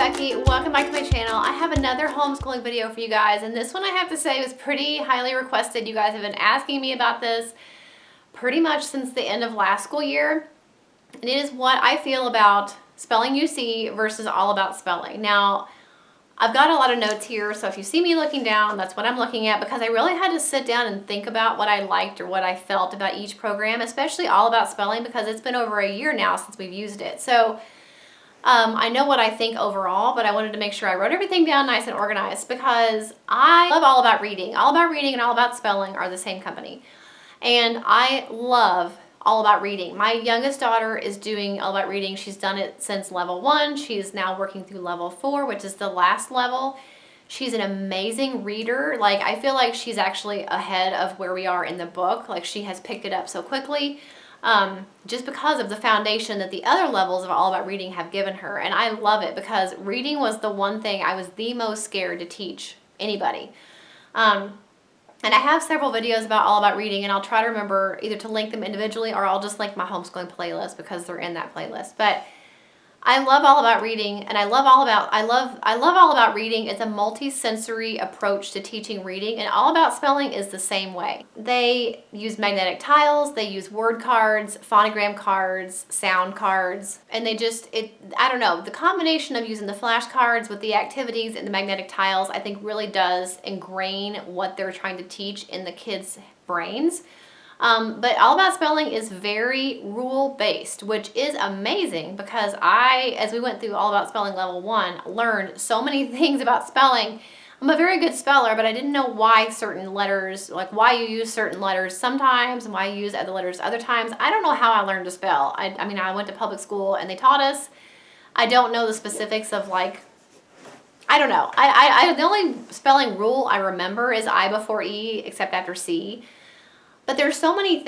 Becky. Welcome back to my channel. I have another homeschooling video for you guys, and this one I have to say was pretty highly requested. You guys have been asking me about this pretty much since the end of last school year. And it is what I feel about spelling UC versus all about spelling. Now, I've got a lot of notes here, so if you see me looking down, that's what I'm looking at, because I really had to sit down and think about what I liked or what I felt about each program, especially all about spelling, because it's been over a year now since we've used it. So I know what I think overall, but I wanted to make sure I wrote everything down nice and organized, because I love All About Reading. All About Reading and All About Spelling are the same company. And I love All About Reading. My youngest daughter is doing All About Reading. She's done it since level 1. She's now working through level 4, which is the last level. She's an amazing reader. Like, I feel like she's actually ahead of where we are in the book. Like, she has picked it up so quickly. Just because of the foundation that the other levels of All About Reading have given her. And I love it, because reading was the one thing I was the most scared to teach anybody. And I have several videos about All About Reading, and I'll try to remember either to link them individually, or I'll just link my homeschooling playlist, because they're in that playlist. But I love All About Reading, and I love All About Reading. It's a multi-sensory approach to teaching reading, and All About Spelling is the same way. They use magnetic tiles, they use word cards, phonogram cards, sound cards, and I don't know, the combination of using the flashcards with the activities and the magnetic tiles, I think really does ingrain what they're trying to teach in the kids' brains. But All About Spelling is very rule-based, which is amazing, because as we went through All About Spelling level 1, learned so many things about spelling. I'm a very good speller, but I didn't know why certain letters, like why you use certain letters sometimes and why you use other letters other times. I don't know how I learned to spell. I mean, I went to public school and they taught us. I don't know the specifics of, like, I don't know. The only spelling rule I remember is I before E, except after C. But there's so many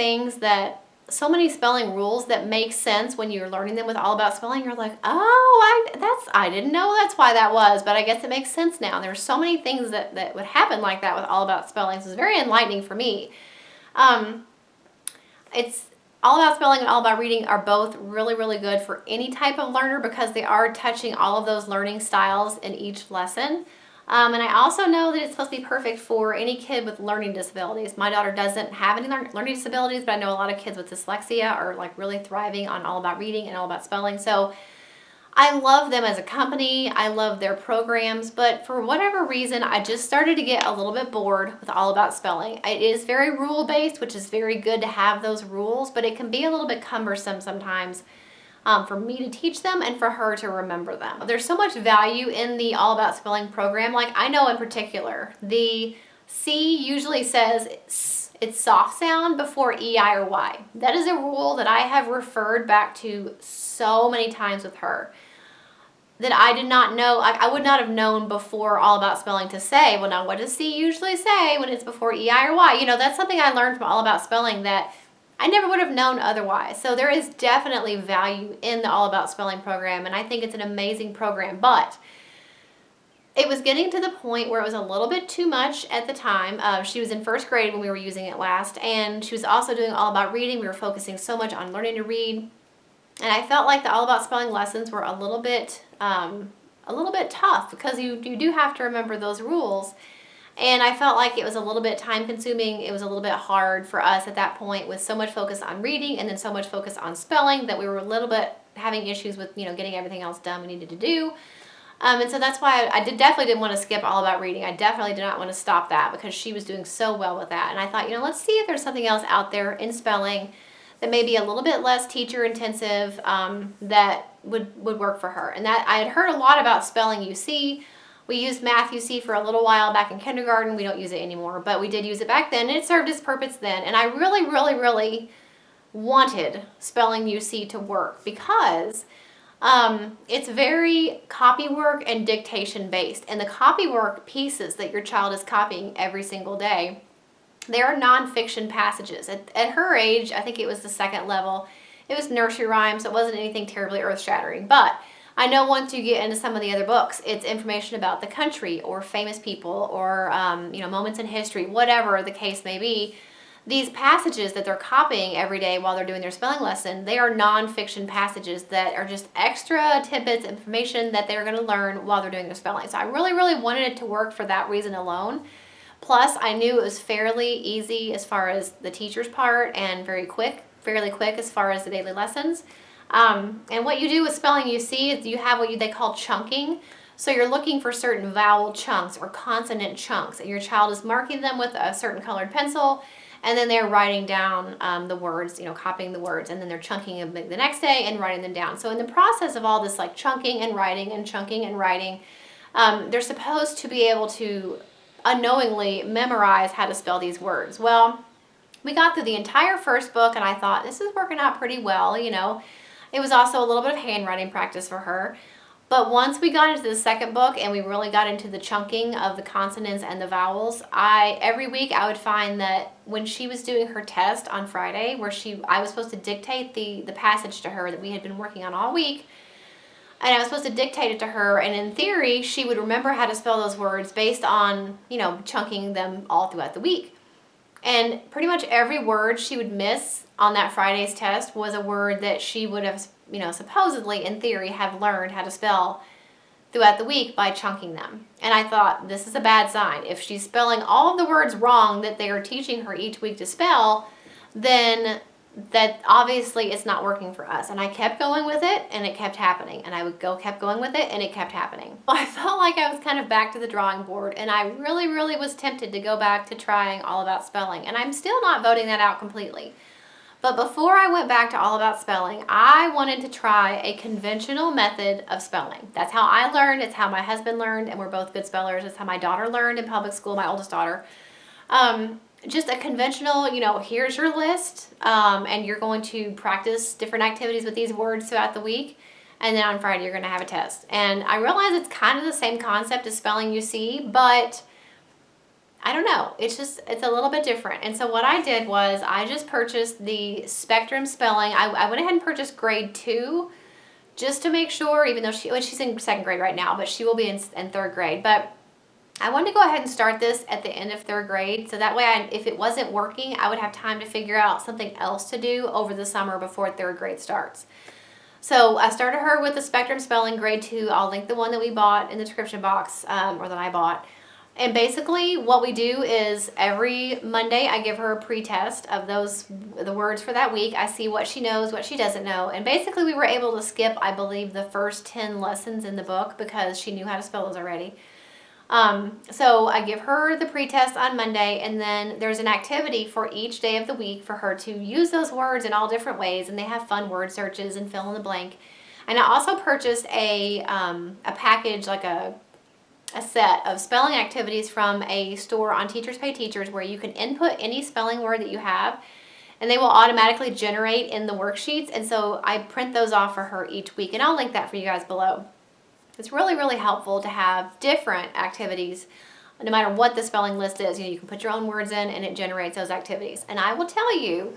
spelling rules that make sense when you're learning them with All About Spelling. You're like, oh, I didn't know that's why that was, but I guess it makes sense now. And there's so many things that would happen like that with All About Spelling. So it's very enlightening for me. It's All About Spelling and All About Reading are both really, really good for any type of learner, because they are touching all of those learning styles in each lesson. And I also know that it's supposed to be perfect for any kid with learning disabilities. My daughter doesn't have any learning disabilities, but I know a lot of kids with dyslexia are like really thriving on All About Reading and All About Spelling. So I love them as a company. I love their programs, but for whatever reason, I just started to get a little bit bored with All About Spelling. It is very rule-based, which is very good to have those rules, but it can be a little bit cumbersome sometimes. For me to teach them and for her to remember them. There's so much value in the All About Spelling program. Like, I know in particular, the C usually says it's soft sound before E, I, or Y. That is a rule that I have referred back to so many times with her that I did not know. I would not have known before All About Spelling to say, well, now what does C usually say when it's before E, I, or Y? You know, that's something I learned from All About Spelling that I never would have known otherwise. So there is definitely value in the All About Spelling program, and I think it's an amazing program. But it was getting to the point where it was a little bit too much at the time. She was in first grade when we were using it last, and she was also doing All About Reading. We were focusing so much on learning to read, and I felt like the All About Spelling lessons were a little bit tough, because you do have to remember those rules. And I felt like it was a little bit time consuming. It was a little bit hard for us at that point, with so much focus on reading and then so much focus on spelling, that we were a little bit having issues with, getting everything else done we needed to do. And so that's why I definitely didn't want to skip All About Reading. I definitely did not want to stop that, because she was doing so well with that. And I thought, let's see if there's something else out there in spelling that may be a little bit less teacher intensive, that would work for her. And that I had heard a lot about spelling UC. We used Math UC for a little while back in kindergarten. We don't use it anymore, but we did use it back then, and it served its purpose then. And I really, really, really wanted spelling UC to work, because it's very copywork and dictation based. And the copywork pieces that your child is copying every single day, they are nonfiction passages. At her age, I think it was the second level, it was nursery rhymes, so it wasn't anything terribly earth-shattering. But I know once you get into some of the other books, it's information about the country or famous people or moments in history, whatever the case may be, these passages that they're copying every day while they're doing their spelling lesson, they are nonfiction passages that are just extra tidbits, information that they're going to learn while they're doing their spelling. So I really, really wanted it to work for that reason alone. Plus, I knew it was fairly easy as far as the teacher's part and fairly quick as far as the daily lessons. And what you do with spelling you see is you have what they call chunking. So you're looking for certain vowel chunks or consonant chunks, and your child is marking them with a certain colored pencil, and then they're writing down the words, copying the words, and then they're chunking them the next day and writing them down. So in the process of all this like chunking and writing and chunking and writing, they're supposed to be able to unknowingly memorize how to spell these words. Well, we got through the entire first book, and I thought, this is working out pretty well, It was also a little bit of handwriting practice for her. But once we got into the second book and we really got into the chunking of the consonants and the vowels, every week I would find that when she was doing her test on Friday, where I was supposed to dictate the passage to her that we had been working on all week, and I was supposed to dictate it to her, and in theory, she would remember how to spell those words based on, chunking them all throughout the week. And pretty much every word she would miss on that Friday's test was a word that she would have, supposedly in theory have learned how to spell throughout the week by chunking them. And I thought, this is a bad sign. If she's spelling all of the words wrong that they are teaching her each week to spell, then that obviously it's not working for us. And I kept going with it, and it kept happening. And I kept going with it, and it kept happening. I felt like I was kind of back to the drawing board, and I really, really was tempted to go back to trying All About Spelling. And I'm still not voting that out completely. But before I went back to All About Spelling, I wanted to try a conventional method of spelling. That's how I learned. It's how my husband learned, and we're both good spellers. It's how my daughter learned in public school, my oldest daughter. Just a conventional, here's your list, and you're going to practice different activities with these words throughout the week, and then on Friday you're going to have a test. And I realize it's kind of the same concept as spelling you see, but I don't know. It's a little bit different. And so what I did was I just purchased the Spectrum Spelling. I went ahead and purchased grade 2 just to make sure, even though she's in second grade right now, but she will be in third grade. But I wanted to go ahead and start this at the end of third grade, so that way if it wasn't working, I would have time to figure out something else to do over the summer before third grade starts. So I started her with the Spectrum Spelling grade 2. I'll link the one that we bought in the description box, or that I bought. And basically what we do is every Monday I give her a pre-test of the words for that week. I see what she knows, what she doesn't know. And basically we were able to skip, I believe, the first 10 lessons in the book because she knew how to spell those already. So I give her the pre-test on Monday, and then there's an activity for each day of the week for her to use those words in all different ways, and they have fun word searches and fill in the blank. And I also purchased a package, like a set of spelling activities from a store on Teachers Pay Teachers where you can input any spelling word that you have, and they will automatically generate in the worksheets. And so I print those off for her each week, and I'll link that for you guys below. It's really, really helpful to have different activities, no matter what the spelling list is. You can put your own words in, and it generates those activities. And I will tell you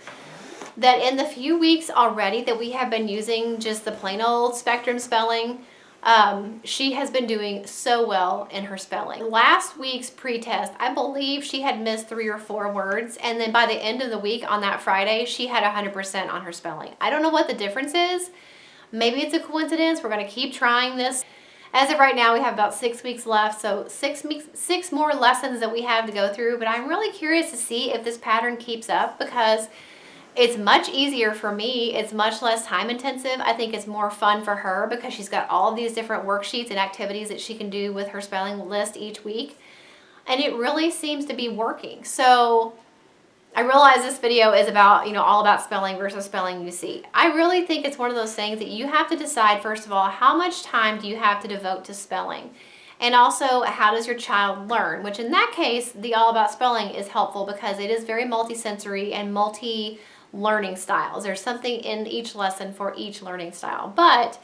that in the few weeks already that we have been using just the plain old Spectrum Spelling, she has been doing so well in her spelling. Last week's pre-test, I believe she had missed 3 or 4 words, and then by the end of the week on that Friday, she had 100% on her spelling. I don't know what the difference is. Maybe it's a coincidence. We're going to keep trying this. As of right now, we have about 6 weeks left, so 6 more lessons that we have to go through, but I'm really curious to see if this pattern keeps up because it's much easier for me. It's much less time intensive. I think it's more fun for her because she's got all of these different worksheets and activities that she can do with her spelling list each week, and it really seems to be working. So I realize this video is about, all about spelling versus spelling you see. I really think it's one of those things that you have to decide, first of all, how much time do you have to devote to spelling? And also, how does your child learn? Which in that case, the All About Spelling is helpful because it is very multisensory and multi-learning styles. There's something in each lesson for each learning style. But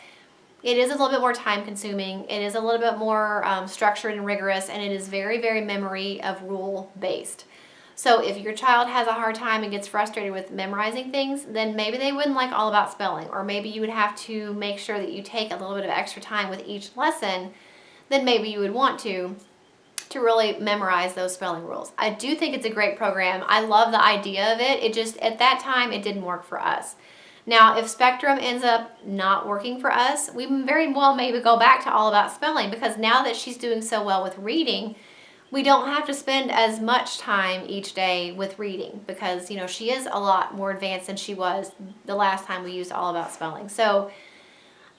it is a little bit more time consuming. It is a little bit more structured and rigorous, and it is very, very memory of rule based. So if your child has a hard time and gets frustrated with memorizing things, then maybe they wouldn't like All About Spelling, or maybe you would have to make sure that you take a little bit of extra time with each lesson than maybe you would want to. to really memorize those spelling rules. I do think it's a great program. I love the idea of it. It just, at that time, it didn't work for us. Now, if Spectrum ends up not working for us, we very well maybe go back to All About Spelling, because now that she's doing so well with reading, we don't have to spend as much time each day with reading, because, you know, she is a lot more advanced than she was the last time we used All About Spelling. So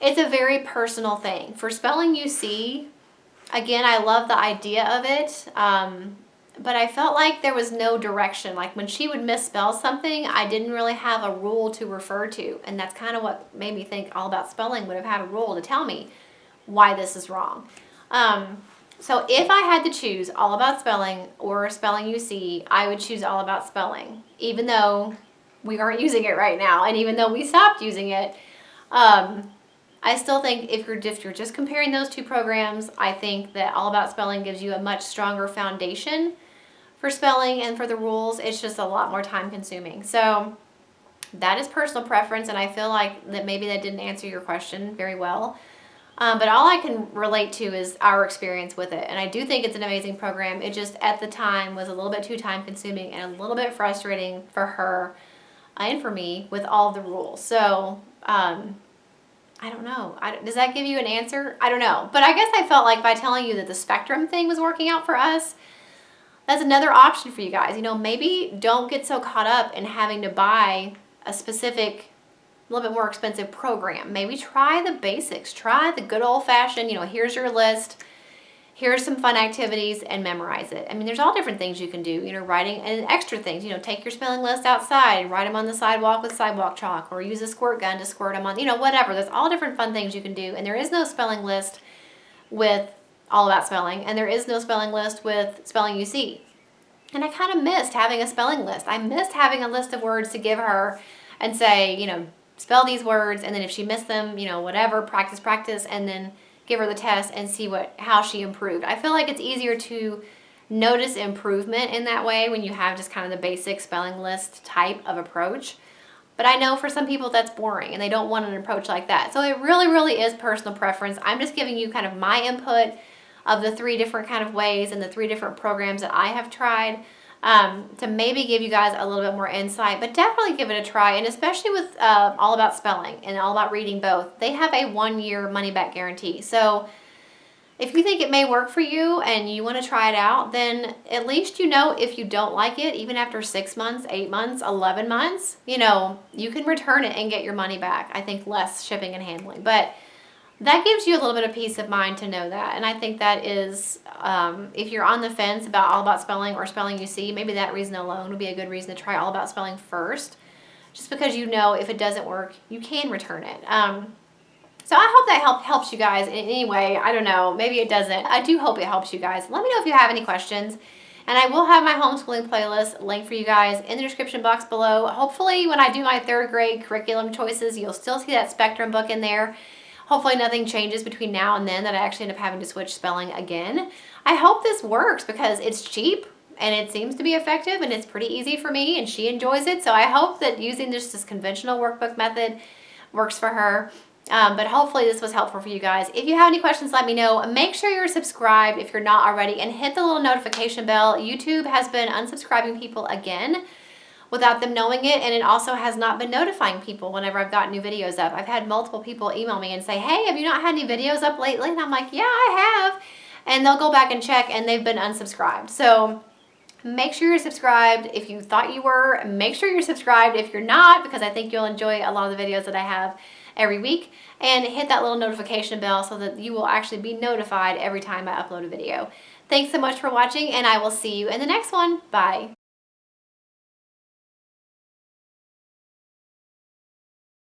it's a very personal thing. For Spelling UC, again, I love the idea of it, but I felt like there was no direction. Like when she would misspell something, I didn't really have a rule to refer to, and that's kind of what made me think All About Spelling would have had a rule to tell me why this is wrong. So if I had to choose All About Spelling or Spelling UC, I would choose All About Spelling, even though we aren't using it right now, and even though we stopped using it. I still think if you're just comparing those two programs, I think that All About Spelling gives you a much stronger foundation for spelling and for the rules. It's just a lot more time consuming. So that is personal preference, and I feel like that maybe that didn't answer your question very well. But all I can relate to is our experience with it. And I do think it's an amazing program. It just, at the time, was a little bit too time consuming and a little bit frustrating for her and for me with all the rules. So, I don't know. Does that give you an answer? I don't know. But I guess I felt like by telling you that the Spectrum thing was working out for us, that's another option for you guys. You know, maybe don't get so caught up in having to buy a specific, a little bit more expensive program. Maybe try the basics. Try the good old-fashioned, you know, here's your list, here's some fun activities, and memorize it. I mean, there's all different things you can do, you know, writing and extra things. You know, take your spelling list outside and write them on the sidewalk with sidewalk chalk, or use a squirt gun to squirt them on, you know, whatever. There's all different fun things you can do, and there is no spelling list with All About Spelling, and there is no spelling list with Spelling UC. And I kind of missed having a spelling list. I missed having a list of words to give her and say, you know, spell these words, and then if she missed them, you know, whatever, practice, and then give her the test and see how she improved. I feel like it's easier to notice improvement in that way when you have just kind of the basic spelling list type of approach. But I know for some people that's boring and they don't want an approach like that. So it really, really is personal preference. I'm just giving you kind of my input of the 3 different kind of ways and the 3 different programs that I have tried, to maybe give you guys a little bit more insight, but definitely give it a try. And especially with All About Spelling and All About Reading both, they have a 1-year money-back guarantee. So if you think it may work for you and you want to try it out, then at least you know if you don't like it, even after 6 months, 8 months, 11 months, you know, you can return it and get your money back. I think less shipping and handling, but that gives you a little bit of peace of mind to know that. And I think that is, if you're on the fence about All About Spelling or Spelling UC, maybe that reason alone would be a good reason to try All About Spelling first, just because you know if it doesn't work, you can return it. So I hope that helps you guys in any way. I don't know, maybe it doesn't. I do hope it helps you guys. Let me know if you have any questions. And I will have my homeschooling playlist linked for you guys in the description box below. Hopefully when I do my 3rd grade curriculum choices, you'll still see that Spectrum book in there. Hopefully nothing changes between now and then that I actually end up having to switch spelling again. I hope this works because it's cheap and it seems to be effective and it's pretty easy for me and she enjoys it. So I hope that using just this conventional workbook method works for her. But hopefully this was helpful for you guys. If you have any questions, let me know. Make sure you're subscribed if you're not already, and hit the little notification bell. YouTube has been unsubscribing people again without them knowing it, and it also has not been notifying people whenever I've got new videos up. I've had multiple people email me and say, hey, have you not had any videos up lately? And I'm like, yeah, I have. And they'll go back and check, and they've been unsubscribed. So make sure you're subscribed if you thought you were. Make sure you're subscribed if you're not, because I think you'll enjoy a lot of the videos that I have every week. And hit that little notification bell so that you will actually be notified every time I upload a video. Thanks so much for watching, and I will see you in the next one. Bye.